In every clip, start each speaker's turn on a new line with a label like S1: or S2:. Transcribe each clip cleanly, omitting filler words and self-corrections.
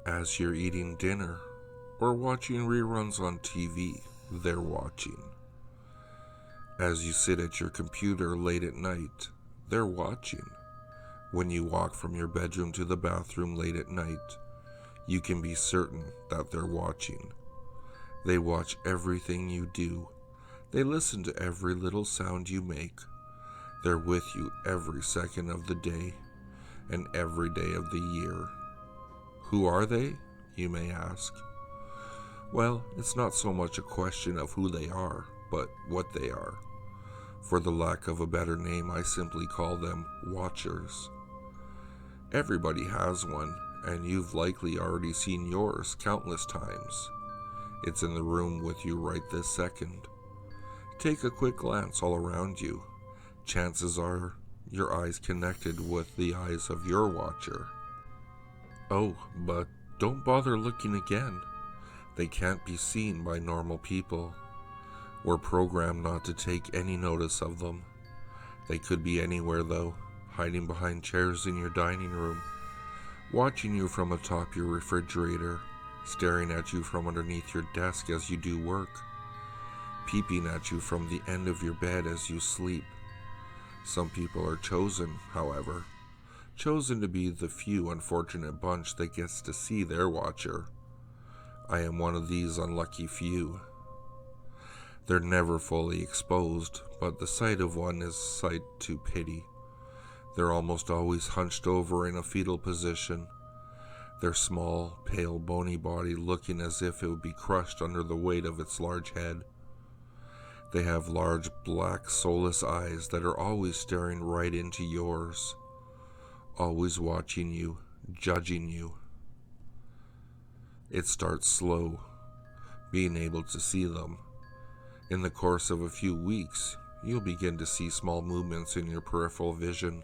S1: As you're eating dinner or watching reruns on TV, they're watching. As you sit at your computer late at night, they're watching. When you walk from your bedroom to the bathroom late at night, you can be certain that they're watching. They watch everything you do. They listen to every little sound you make. They're with you every second of the day and every day of the year. Who are they, you may ask? Well, it's not so much a question of who they are, but what they are. For the lack of a better name, I simply call them watchers. Everybody has one, and you've likely already seen yours countless times. It's in the room with you right this second. Take a quick glance all around you. Chances are your eyes connected with the eyes of your watcher. Oh, but don't bother looking again. They can't be seen by normal people. We're programmed not to take any notice of them. They could be anywhere though, hiding behind chairs in your dining room, watching you from atop your refrigerator, staring at you from underneath your desk as you do work, peeping at you from the end of your bed as you sleep. Some people are chosen, however, chosen to be the few unfortunate bunch that gets to see their watcher. I am one of these unlucky few. They're never fully exposed, but the sight of one is sight to pity. They're almost always hunched over in a fetal position, their small, pale, bony body looking as if it would be crushed under the weight of its large head. They have large, black, soulless eyes that are always staring right into yours, always watching you, judging you. It starts slow, being able to see them. In the course of a few weeks, you'll begin to see small movements in your peripheral vision.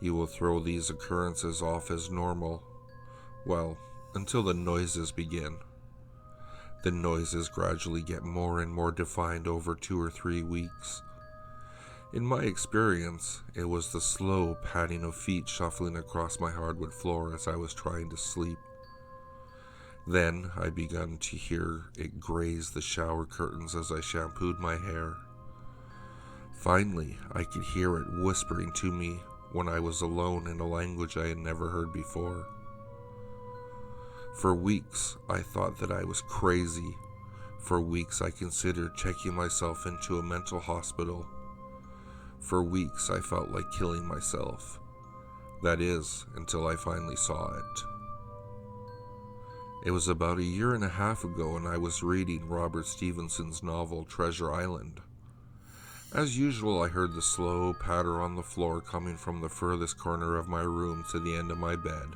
S1: You will throw these occurrences off as normal, well, until the noises begin. The noises gradually get more and more defined over 2 or 3 weeks. In my experience, it was the slow padding of feet shuffling across my hardwood floor as I was trying to sleep. Then I began to hear it graze the shower curtains as I shampooed my hair. Finally, I could hear it whispering to me when I was alone in a language I had never heard before. For weeks, I thought that I was crazy. For weeks, I considered checking myself into a mental hospital. For weeks, I felt like killing myself. That is, until I finally saw it. It was about 1.5 years ago, and I was reading Robert Stevenson's novel Treasure Island. As usual, I heard the slow patter on the floor coming from the furthest corner of my room to the end of my bed.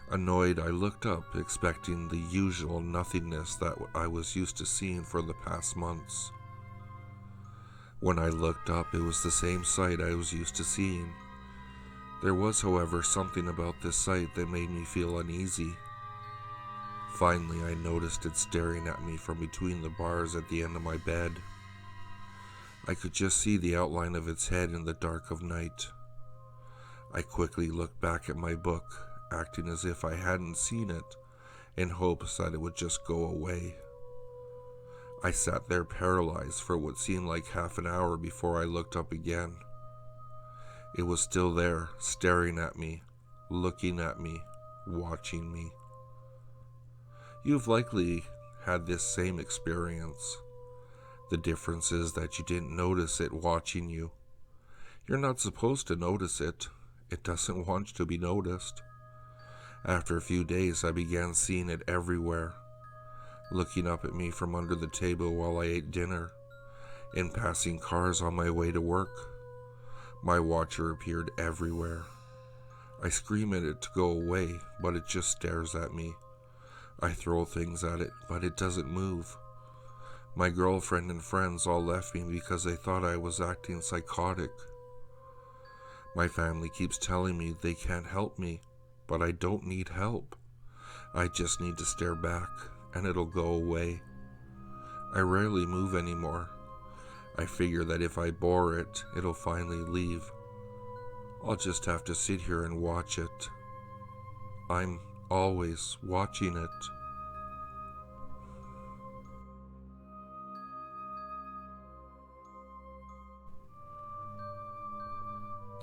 S1: Annoyed, I looked up, expecting the usual nothingness that I was used to seeing for the past months. When I looked up, it was the same sight I was used to seeing. There was, however, something about this sight that made me feel uneasy. Finally, I noticed it staring at me from between the bars at the end of my bed. I could just see the outline of its head in the dark of night. I quickly looked back at my book, acting as if I hadn't seen it, in hopes that it would just go away. I sat there paralyzed for what seemed like half an hour before I looked up again. It was still there, staring at me, looking at me, watching me. You've likely had this same experience. The difference is that you didn't notice it watching you. You're not supposed to notice it. It doesn't want to be noticed. After a few days, I began seeing it everywhere, looking up at me from under the table while I ate dinner, in passing cars on my way to work. My watcher appeared everywhere. I scream at it to go away, but it just stares at me. I throw things at it, but it doesn't move. My girlfriend and friends all left me because they thought I was acting psychotic. My family keeps telling me they can't help me, but I don't need help. I just need to stare back, and it'll go away. I rarely move anymore. I figure that if I bore it, it'll finally leave. I'll just have to sit here and watch it. I'm always watching it.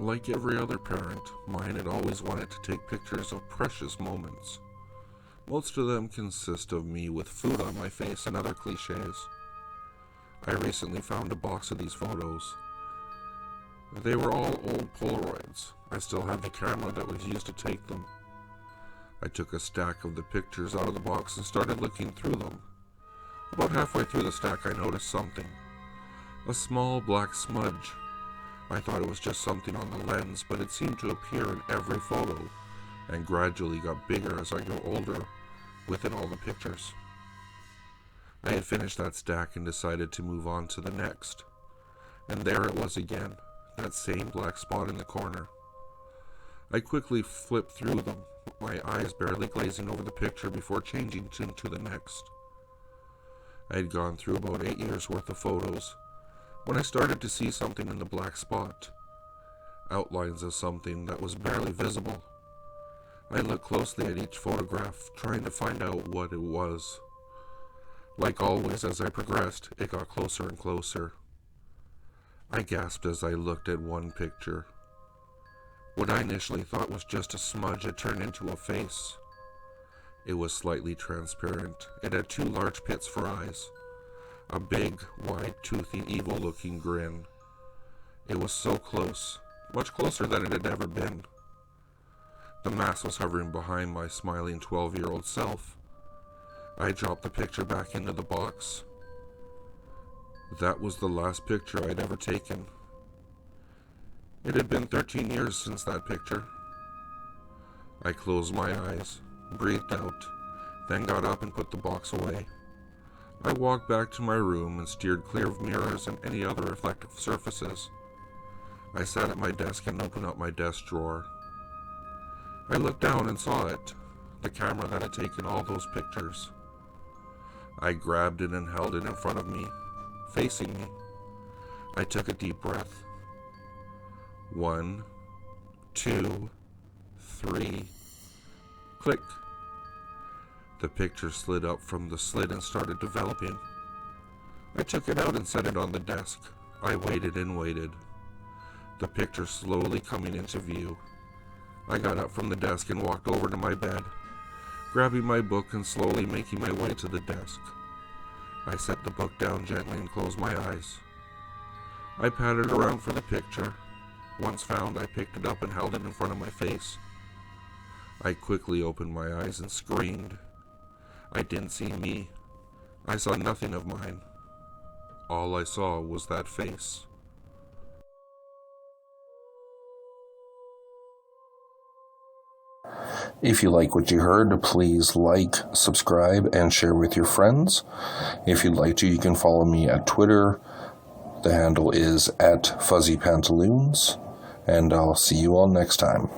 S1: Like every other parent, mine had always wanted to take pictures of precious moments. Most of them consist of me with food on my face and other cliches. I recently found a box of these photos. They were all old Polaroids. I still have the camera that was used to take them. I took a stack of the pictures out of the box and started looking through them. About halfway through the stack I noticed something. A small black smudge. I thought it was just something on the lens, but it seemed to appear in every photo, and gradually got bigger as I grew older, within all the pictures. I had finished that stack and decided to move on to the next. And there it was again, that same black spot in the corner. I quickly flipped through them, my eyes barely glazing over the picture before changing into the next. I had gone through about 8 years worth of photos when I started to see something in the black spot. Outlines of something that was barely visible. I looked closely at each photograph, trying to find out what it was. Like always, as I progressed, it got closer and closer. I gasped as I looked at one picture. What I initially thought was just a smudge had turned into a face. It was slightly transparent. It had 2 large pits for eyes. A big, wide, toothy, evil-looking grin. It was so close, much closer than it had ever been. The mask was hovering behind my smiling 12-year-old self. I dropped the picture back into the box. That was the last picture I'd ever taken. It had been 13 years since that picture. I closed my eyes, breathed out, then got up and put the box away. I walked back to my room and steered clear of mirrors and any other reflective surfaces. I sat at my desk and opened up my desk drawer. I looked down and saw it, the camera that had taken all those pictures. I grabbed it and held it in front of me, facing me. I took a deep breath. 1, 2, 3. Click. The picture slid up from the slit and started developing. I took it out and set it on the desk. I waited and waited. The picture slowly coming into view. I got up from the desk and walked over to my bed, grabbing my book and slowly making my way to the desk. I set the book down gently and closed my eyes. I patted around for the picture. Once found, I picked it up and held it in front of my face. I quickly opened my eyes and screamed. I didn't see me. I saw nothing of mine. All I saw was that face.
S2: If you like what you heard, please like, subscribe, and share with your friends. If you'd like to, you can follow me at Twitter. The handle is @FuzzyPantaloons, and I'll see you all next time.